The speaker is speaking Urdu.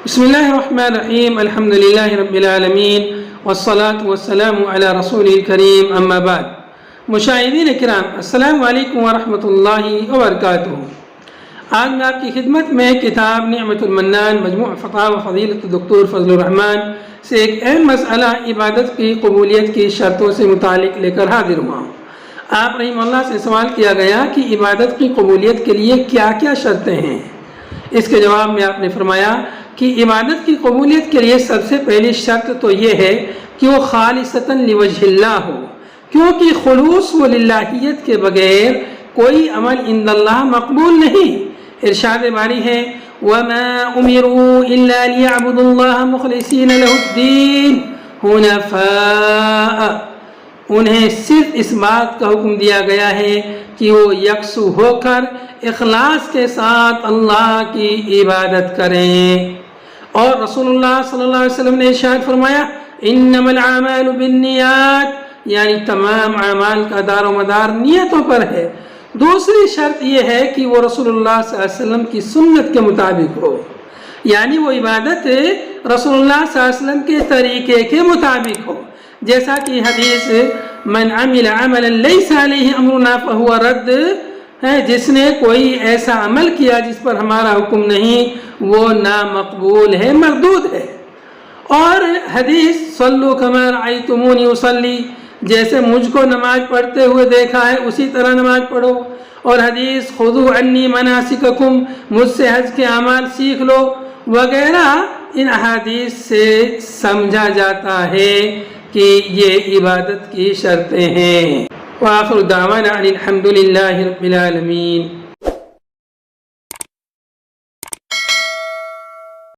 بسم اللہ الرحمن الرحیم الحمد للہ رب العالمین والصلاة والسلام علی رسول الکریم اما بعد۔ مشاہدین کرام، السلام علیکم ورحمۃ اللہ وبرکاتہ۔ آج میں آپ کی خدمت میں کتاب نعمت المنان مجموع فتاوی فضیلت دکتور فضل الرحمن سے ایک اہم مسئلہ عبادت کی قبولیت کی شرطوں سے متعلق لے کر حاضر ہوا ہوں۔ آپ رحمہ اللہ سے سوال کیا گیا کہ عبادت کی قبولیت کے لیے کیا کیا شرطیں ہیں۔ اس کے جواب میں آپ نے فرمایا کہ عبادت کی قبولیت کے لیے سب سے پہلی شرط تو یہ ہے کہ وہ خالصتاً لوجہ اللہ ہو، کیونکہ خلوص و للہیت کے بغیر کوئی عمل عند اللہ مقبول نہیں۔ ارشاد باری ہے وَمَا أُمِرُوا إِلَّا لِيَعْبُدُوا اللَّهَ مُخْلِصِينَ لَهُ الدِّينَ حُنَفَاءَ۔ انہیں صرف اس بات کا حکم دیا گیا ہے کہ وہ یکسو ہو کر اخلاص کے ساتھ اللہ کی عبادت کریں۔ اور رسول اللہ صلی اللہ علیہ وسلم نے ارشاد فرمایا انما الاعمال بالنیات، یعنی تمام اعمال کا دار و مدار نیتوں پر ہے۔ دوسری شرط یہ ہے کہ وہ رسول اللہ صلی اللہ علیہ وسلم کی سنت کے مطابق ہو، یعنی وہ عبادت رسول اللہ صلی اللہ علیہ وسلم کے طریقے کے مطابق ہو، جیسا کہ حدیث من عمل عملا لیس علیہ امرنا فہو رد ہے، جس نے کوئی ایسا عمل کیا جس پر ہمارا حکم نہیں وہ نامقبول ہے، مردود ہے۔ اور حدیث صلو کما رأیتمونی اصلی، جیسے مجھ کو نماز پڑھتے ہوئے دیکھا ہے اسی طرح نماز پڑھو۔ اور حدیث خذوا عنی مناسککم، مجھ سے حج کے اعمال سیکھ لو وغیرہ، ان احادیث سے سمجھا جاتا ہے کہ یہ عبادت کی شرطیں ہیں۔ وآخر دعوانا ان الحمد للہ رب العالمین۔